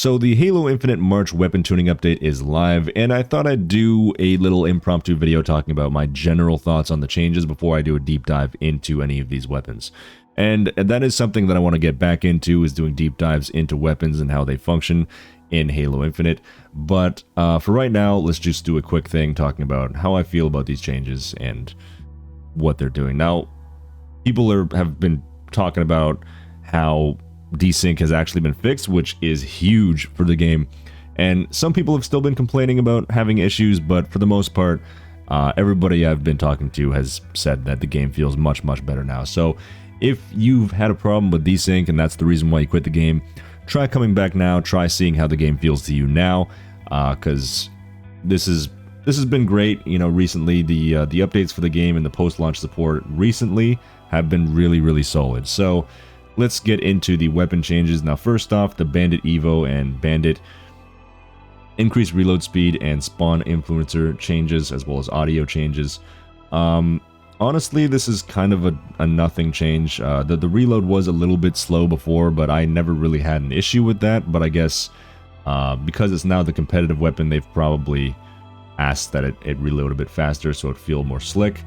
So the Halo Infinite March weapon tuning update is live, and I thought I'd do a little impromptu video talking about my general thoughts on the changes before I do a deep dive into any of these weapons. And that is something that I want to get back into, is doing deep dives into weapons and how they function in Halo Infinite. But for right now, let's just do a quick thing talking about how I feel about these changes and what they're doing. Now, people have been talking about how desync has actually been fixed, which is huge for the game, and some people have still been complaining about having issues, but for the most part, everybody I've been talking to has said that the game feels much better now. So if you've had a problem with desync and that's the reason why you quit the game, try coming back now, try seeing how the game feels to you now, because this has been great. You know, recently the updates for the game and the post-launch support recently have been really solid. So let's get into the weapon changes. Now, first off, the Bandit Evo and Bandit increased reload speed and spawn influencer changes, as well as audio changes. Honestly, this is kind of a nothing change. The reload was a little bit slow before, but I never really had an issue with that. But I guess because it's now the competitive weapon, they've probably asked that it reload a bit faster so it feel more slick.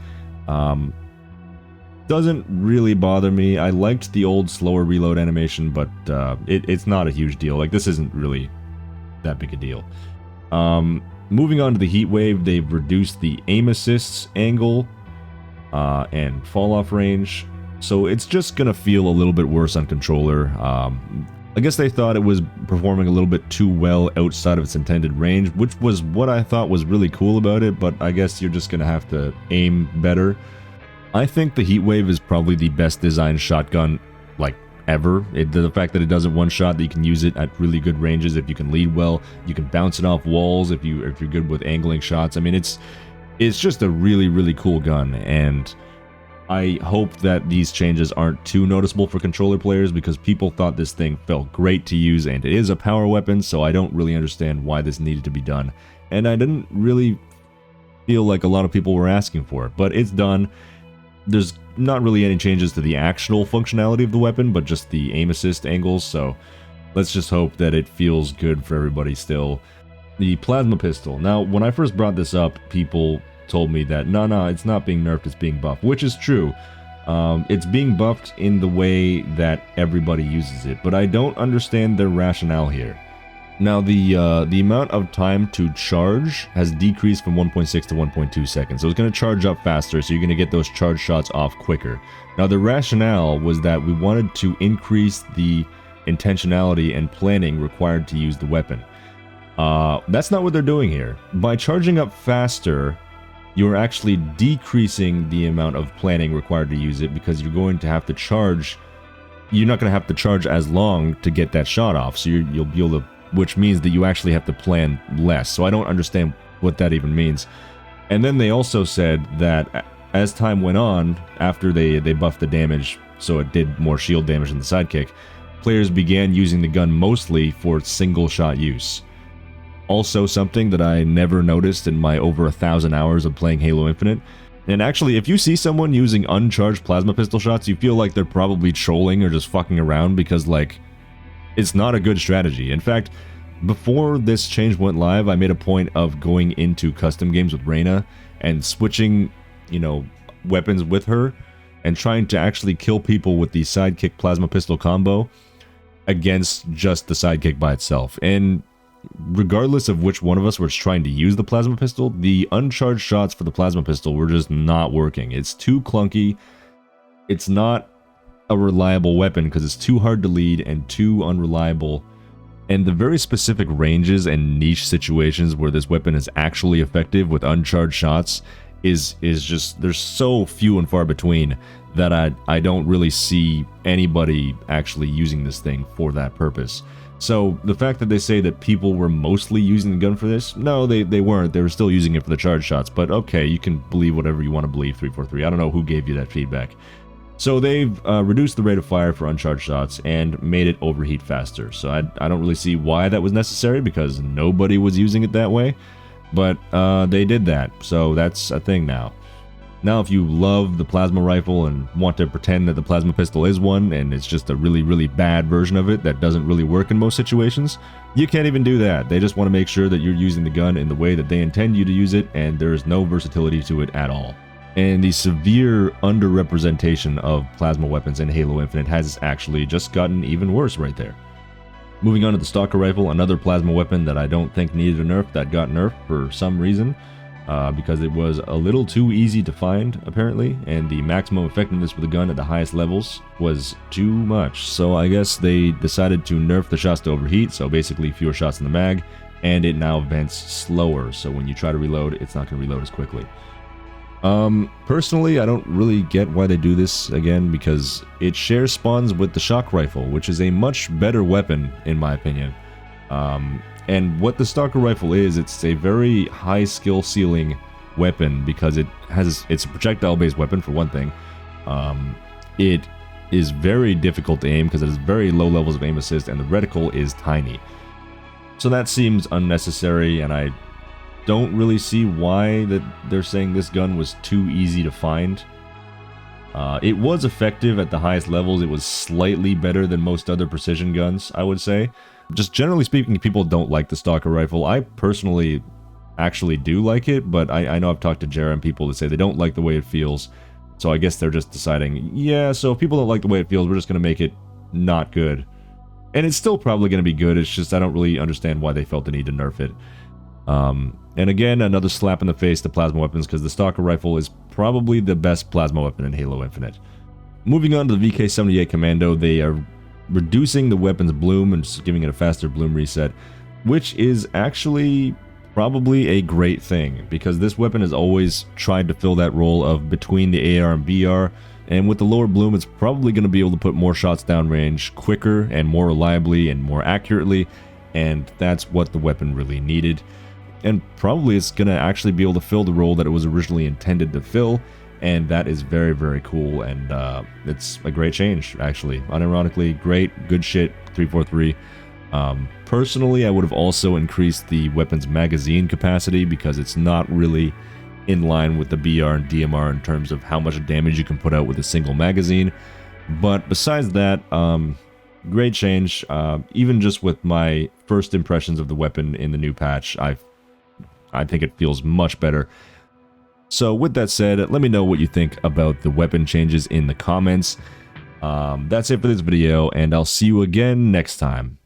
Doesn't really bother me. I liked the old slower reload animation, but it's not a huge deal. Like, this isn't really that big a deal. Moving on to the heat wave, they've reduced the aim assists angle and fall off range, so it's just gonna feel a little bit worse on controller. I guess they thought it was performing a little bit too well outside of its intended range, which was what I thought was really cool about it, but I guess you're just gonna have to aim better. I think the Heatwave is probably the best designed shotgun, like, ever. The fact that it does it one shot, that you can use it at really good ranges if you can lead well, you can bounce it off walls if you're good with angling shots. I mean, it's just a really cool gun, and I hope that these changes aren't too noticeable for controller players, because people thought this thing felt great to use, and it is a power weapon, so I don't really understand why this needed to be done. And I didn't really feel like a lot of people were asking for it, but it's done. There's not really any changes to the actual functionality of the weapon, but just the aim assist angles, so let's just hope that it feels good for everybody still. The plasma pistol. Now, when I first brought this up, people told me that, no, it's not being nerfed, it's being buffed, which is true. It's being buffed in the way that everybody uses it, but I don't understand their rationale here. Now, the amount of time to charge has decreased from 1.6 to 1.2 seconds, so it's going to charge up faster, so you're going to get those charge shots off quicker. Now, the rationale was that we wanted to increase the intentionality and planning required to use the weapon. That's not what they're doing here. By charging up faster, you're actually decreasing the amount of planning required to use it, because you're going to have to charge. You're not going to have to charge as long to get that shot off, so you'll be able to, which means that you actually have to plan less. So I don't understand what that even means. And then they also said that as time went on, after they buffed the damage so it did more shield damage than the sidekick, players began using the gun mostly for single shot use. Also something that I never noticed in my over 1,000 hours of playing Halo Infinite. And actually, if you see someone using uncharged plasma pistol shots, you feel like they're probably trolling or just fucking around, because, like, it's not a good strategy. In fact, before this change went live, I made a point of going into custom games with Reyna and switching, you know, weapons with her and trying to actually kill people with the sidekick plasma pistol combo against just the sidekick by itself. And regardless of which one of us was trying to use the plasma pistol, the uncharged shots for the plasma pistol were just not working. It's too clunky. It's not a reliable weapon because it's too hard to lead and too unreliable, and the very specific ranges and niche situations where this weapon is actually effective with uncharged shots is just, there's so few and far between that I don't really see anybody actually using this thing for that purpose. So the fact that they say that people were mostly using the gun for this, no, they weren't. They were still using it for the charge shots, but okay, you can believe whatever you want to believe, 343. I don't know who gave you that feedback. So they've reduced the rate of fire for uncharged shots and made it overheat faster. So I don't really see why that was necessary, because nobody was using it that way. But they did that, so that's a thing now. Now, if you love the plasma rifle and want to pretend that the plasma pistol is one, and it's just a really, really bad version of it that doesn't really work in most situations, you can't even do that. They just want to make sure that you're using the gun in the way that they intend you to use it, and there is no versatility to it at all. And the severe underrepresentation of plasma weapons in Halo Infinite has actually just gotten even worse right there. Moving on to the Stalker Rifle, another plasma weapon that I don't think needed a nerf that got nerfed for some reason. Because it was a little too easy to find, apparently, and the maximum effectiveness for the gun at the highest levels was too much. So I guess they decided to nerf the shots to overheat, so basically fewer shots in the mag, and it now vents slower, so when you try to reload, it's not going to reload as quickly. Personally, I don't really get why they do this again, because it shares spawns with the shock rifle, which is a much better weapon, in my opinion. And what the Stalker Rifle is, it's a very high skill ceiling weapon because it's a projectile-based weapon for one thing. It is very difficult to aim because it has very low levels of aim assist, and the reticle is tiny. So that seems unnecessary, and I don't really see why that they're saying this gun was too easy to find. It was effective at the highest levels. It was slightly better than most other precision guns, I would say. Just generally speaking, people don't like the Stalker Rifle. I personally actually do like it, but I know I've talked to Jara and people that say they don't like the way it feels. So I guess they're just deciding, yeah, so if people don't like the way it feels, we're just going to make it not good. And it's still probably going to be good, it's just I don't really understand why they felt the need to nerf it. And again, another slap in the face to plasma weapons, because the Stalker Rifle is probably the best plasma weapon in Halo Infinite. Moving on to the VK-78 Commando, they are reducing the weapon's bloom and just giving it a faster bloom reset, which is actually probably a great thing, because this weapon has always tried to fill that role of between the AR and BR, and with the lower bloom, it's probably going to be able to put more shots downrange quicker and more reliably and more accurately, and that's what the weapon really needed. And probably it's going to actually be able to fill the role that it was originally intended to fill, and that is very, very cool, and it's a great change, actually. Unironically, great, good shit, 343. Personally, I would have also increased the weapon's magazine capacity, because it's not really in line with the BR and DMR in terms of how much damage you can put out with a single magazine. But besides that, great change. Even just with my first impressions of the weapon in the new patch, I think it feels much better. So with that said, let me know what you think about the weapon changes in the comments. That's it for this video, and I'll see you again next time.